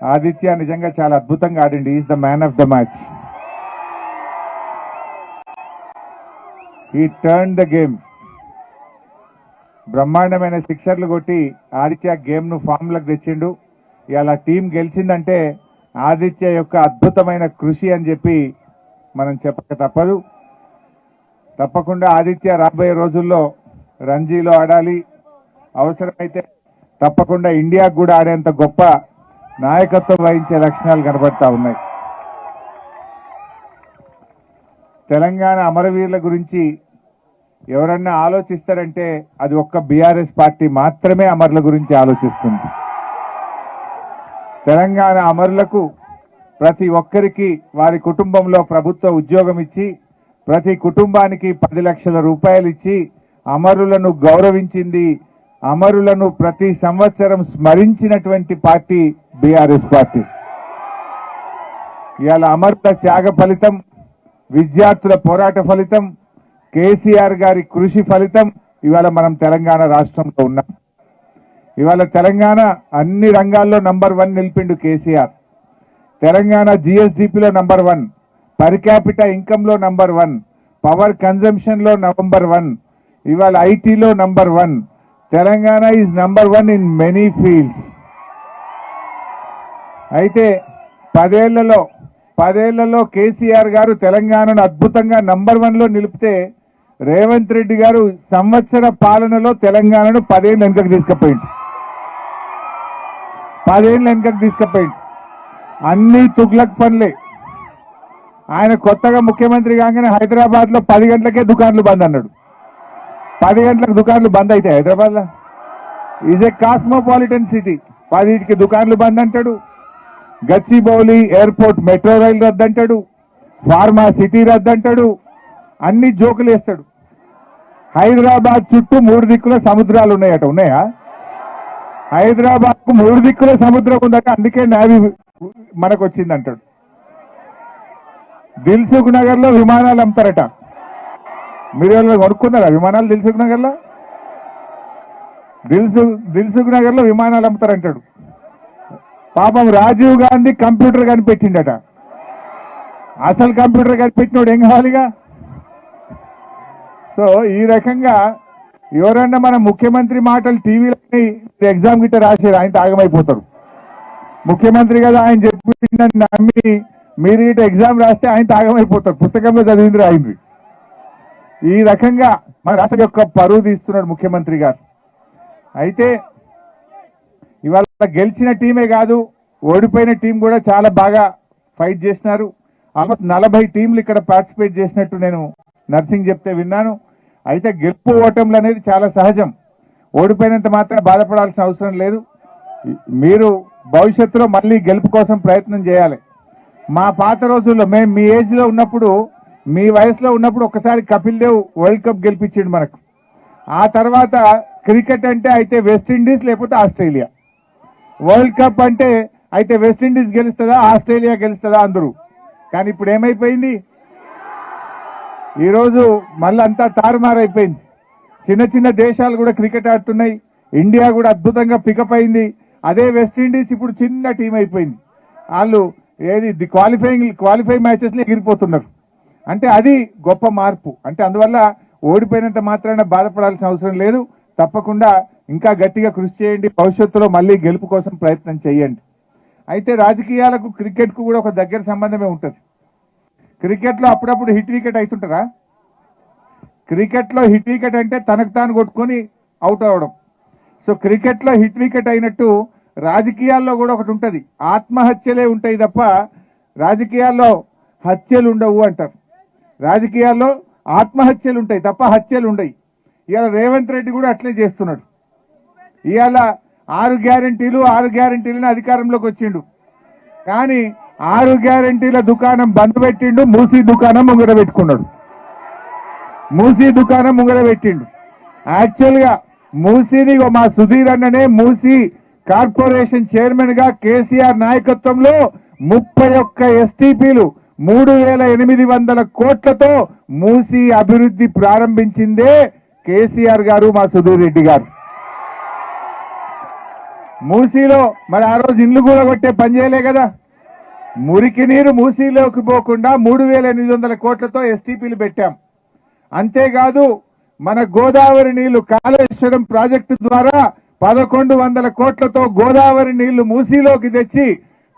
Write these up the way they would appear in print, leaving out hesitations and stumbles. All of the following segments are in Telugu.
ఆదిత్య నిజంగా చాలా అద్భుతంగా ఆడింది. Is the man of the match. He turn the game. బ్రహ్మాండమైన సిక్సర్లు కొట్టి ఆదిత్య గేమ్ ను ఫామ్ లకు తెచ్చిండు. ఇవాళ టీం గెలిచిందంటే ఆదిత్య యొక్క అద్భుతమైన కృషి అని చెప్పి మనం చెప్పక తప్పదు. తప్పకుండా ఆదిత్య రాబోయే రోజుల్లో రంజీలో ఆడాలి. అవసరమైతే తప్పకుండా ఇండియాకు కూడా ఆడేంత గొప్ప నాయకత్వం వహించే లక్షణాలు కనబడతా ఉన్నాయి. తెలంగాణ అమరవీరుల గురించి ఎవరన్నా ఆలోచిస్తారంటే అది ఒక్క బీఆర్ఎస్ పార్టీ మాత్రమే అమరుల గురించి ఆలోచిస్తుంది. తెలంగాణ అమరులకు ప్రతి ఒక్కరికి వారి కుటుంబంలో ప్రభుత్వ ఉద్యోగం ఇచ్చి ప్రతి కుటుంబానికి 10 లక్షల రూపాయలు ఇచ్చి అమరులను గౌరవించింది. అమరులను ప్రతి సంవత్సరం స్మరించినటువంటి పార్టీ బీఆర్ఎస్ పార్టీ. ఇవాళ అమరుల త్యాగ ఫలితం, విద్యార్థుల పోరాట ఫలితం, కేసీఆర్ గారి కృషి ఫలితం ఇవాళ మనం తెలంగాణ రాష్ట్రంలో ఉన్నాం. ఇవాళ తెలంగాణ అన్ని రంగాల్లో నంబర్ 1 నిలిపిండు కేసీఆర్. తెలంగాణ జిఎస్డిపిలో నంబర్ 1, పర్ క్యాపిటల్ ఇన్కమ్ లో నంబర్ 1, పవర్ కన్జంప్షన్ లో నంబర్ 1, ఇవాళ ఐటీలో number 1. Telangana is number 1 in many fields. అయితే 10 ఏళ్లలో కేసీఆర్ గారు తెలంగాణను అద్భుతంగా నంబర్ 1 లో నిలిపితే రేవంత్ రెడ్డి గారు సంవత్సర పాలనలో తెలంగాణను 10 ఏళ్ళు వెనుకకు తీసుకుపోయింది. 10 ఏళ్ళు వెనుకకు తీసుకుపోయింది. అన్ని తుగ్లక్ పనులే. ఆయన కొత్తగా ముఖ్యమంత్రి కాగానే హైదరాబాద్ లో 10 గంటలకే దుకాన్లు బంద్ అన్నాడు. 10 గంటలకు దుకాన్లు బంద్ అయితే హైదరాబాద్ లో ఈజ్ ఏ కాస్మోపాలిటన్ సిటీ. 10కి దుకాన్లు బంద్ అంటాడు. గచ్చిబౌలి ఎయిర్పోర్ట్ మెట్రో రైలు రద్దంటాడు. ఫార్మా సిటీ రద్దంటాడు. అన్ని జోకులు వేస్తాడు. హైదరాబాద్ చుట్టూ 3 దిక్కుల సముద్రాలు ఉన్నాయట. ఉన్నాయా? హైదరాబాద్ కు 3 దిక్కుల సముద్రం ఉందట. అందుకే నేవీ మనకు వచ్చింది అంటాడు. దిల్సుఖ్ నగర్ లో విమానాలు అమ్ముతారట. మీరు కొనుక్కున్నారా విమానాలు దిల్సుఖ్ నగర్ లో? దిల్సుఖ్ నగర్ లో విమానాలు అమ్ముతారంటాడు. పాపం రాజీవ్ గాంధీ కంప్యూటర్ కనిపెట్టిండట. అసలు కంప్యూటర్ కనిపెట్టినోడు ఏం కావాలిగా? సో ఈ రకంగా ఎవరన్నా మన ముఖ్యమంత్రి మాటలు టీవీలో ఎగ్జామ్ గిట్ట రాశారు, ఆయన తాగమైపోతారు. ముఖ్యమంత్రి కదా ఆయన చెప్పిందని నమ్మి మీరు ఇటు ఎగ్జామ్ రాస్తే ఆయన తాగమైపోతారు. పుస్తకంలో చదివింది రాయింది. ఈ రకంగా మన రాష్ట్రం యొక్క పరువు తీస్తున్నాడు ముఖ్యమంత్రి గారు. అయితే ఇవాళ గెలిచిన టీమే కాదు, ఓడిపోయిన టీం కూడా చాలా బాగా ఫైట్ చేసినారు. ఆల్మోస్ట్ 40 టీంలు ఇక్కడ పార్టిసిపేట్ చేసినట్టు నేను నర్సింగ్ చెప్తే విన్నాను. అయితే గెలుపు ఓటములు అనేది చాలా సహజం. ఓడిపోయినంత మాత్రం బాధపడాల్సిన అవసరం లేదు. మీరు భవిష్యత్తులో మళ్ళీ గెలుపు కోసం ప్రయత్నం చేయాలి. మా పాత రోజుల్లో మేము మీ ఏజ్ లో ఉన్నప్పుడు, మీ వయసులో ఉన్నప్పుడు ఒకసారి కపిల్ దేవ్ వరల్డ్ కప్ గెలిపించిండు మనకు. ఆ తర్వాత క్రికెట్ అంటే అయితే వెస్టిండీస్ లేకపోతే ఆస్ట్రేలియా. వరల్డ్ కప్ అంటే అయితే వెస్టిండీస్ గెలుస్తుందా ఆస్ట్రేలియా గెలుస్తుందా అందరూ. కానీ ఇప్పుడు ఏమైపోయింది? ఈరోజు మళ్ళీ అంతా తారుమారైపోయింది. చిన్న చిన్న దేశాలు కూడా క్రికెట్ ఆడుతున్నాయి. ఇండియా కూడా అద్భుతంగా పికప్ అయింది. అదే వెస్టిండీస్ ఇప్పుడు చిన్న టీం అయిపోయింది. వాళ్ళు ఏది క్వాలిఫై మ్యాచెస్ లో ఎగిరిపోతున్నారు. అంటే అది గొప్ప మార్పు. అంటే అందువల్ల ఓడిపోయినంత మాత్రాన బాధపడాల్సిన అవసరం లేదు. తప్పకుండా ఇంకా గట్టిగా కృషి చేయండి. భవిష్యత్తులో మళ్ళీ గెలుపు కోసం ప్రయత్నం చేయండి. అయితే రాజకీయాలకు క్రికెట్ కు కూడా ఒక దగ్గర సంబంధమే ఉంటుంది. క్రికెట్ లో అప్పుడప్పుడు హిట్ వికెట్ అవుతుంటారా? క్రికెట్ లో హిట్ వికెట్ అంటే తనకు తాను కొట్టుకొని అవుట్ అవడం. సో క్రికెట్ లో హిట్ వికెట్ అయినట్టు రాజకీయాల్లో కూడా ఒకటి ఉంటుంది. ఆత్మహత్యలే ఉంటాయి తప్ప రాజకీయాల్లో హత్యలు ఉండవు అంటారు. రాజకీయాల్లో ఆత్మహత్యలు ఉంటాయి తప్ప హత్యలు ఉండయి. ఇవాళ రేవంత్ రెడ్డి కూడా అట్లే చేస్తున్నాడు. ఇవాళ 6 గ్యారంటీలను అధికారంలోకి వచ్చిండు. కానీ 6 గ్యారంటీల దుకాణం బంద్ పెట్టిండు. మూసీ దుకాణం ముంగర పెట్టుకున్నాడు. మూసీ దుకాణం ముంగర పెట్టిండు. యాక్చువల్ గా మూసీని మా సుధీర్ అన్ననే మూసీ కార్పొరేషన్ చైర్మన్ గా కేసీఆర్ నాయకత్వంలో 31 ఎస్టీపీలు 3800 కోట్లతో మూసీ అభివృద్ధి ప్రారంభించిందే కేసీఆర్ గారు, మా సుధీర్ రెడ్డి గారు. మూసీలో మరి ఆ రోజు ఇండ్లు కూడా కొట్టే పని చేయలే కదా. మురికి నీరు మూసీలోకి పోకుండా 3,800 కోట్లతో ఎస్టీపీలు పెట్టాం. అంతేకాదు మన గోదావరి నీళ్లు కాళేశ్వరం ప్రాజెక్టు ద్వారా 1,100 కోట్లతో గోదావరి నీళ్లు మూసీలోకి తెచ్చి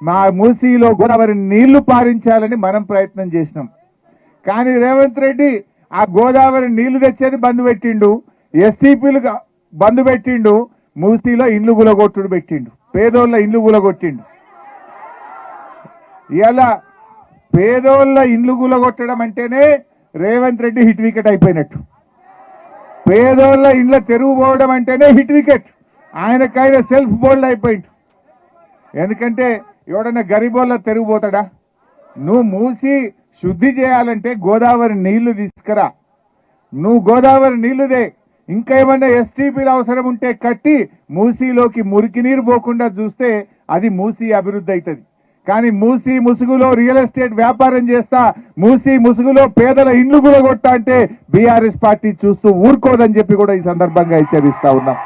మా మూసీలో గోదావరి నీళ్లు పారించాలని మనం ప్రయత్నం చేసినాం. కానీ రేవంత్ రెడ్డి ఆ గోదావరి నీళ్లు తెచ్చేది బంద్ పెట్టిండు, ఎస్టీపీలు బంద్ పెట్టిండు, మూసీలో ఇండ్లు గులగొట్టుడు పెట్టిండు, పేదోళ్ళ ఇండ్లు గులగొట్టిండు. ఇలా పేదోళ్ళ ఇండ్లు గులగొట్టడం అంటేనే రేవంత్ రెడ్డి హిట్ వికెట్ అయిపోయినట్టు. పేదోళ్ళ ఇండ్ల తెరువు పోవడం అంటేనే హిట్ వికెట్, ఆయనకైన సెల్ఫ్ బోల్డ్ అయిపోయిండు. ఎందుకంటే ఎవడన్నా గరీబోళ్ళ తెరువు పోతాడా? నువ్వు మూసి శుద్ధి చేయాలంటే గోదావరి నీళ్లు తీసుకురా, నువ్వు గోదావరి నీళ్లుదే. ఇంకా ఏమన్నా ఎస్టీపీలు అవసరం ఉంటే కట్టి మూసీలోకి మురికి నీరు పోకుండా చూస్తే అది మూసీ అభివృద్ధి అవుతుంది. కానీ మూసీ ముసుగులో రియల్ ఎస్టేట్ వ్యాపారం చేస్తా, మూసీ ముసుగులో పేదల ఇండ్లు గులగొట్టా అంటే బీఆర్ఎస్ పార్టీ చూస్తూ ఊరుకోదని చెప్పి కూడా ఈ సందర్భంగా హెచ్చరిస్తా ఉన్నాం.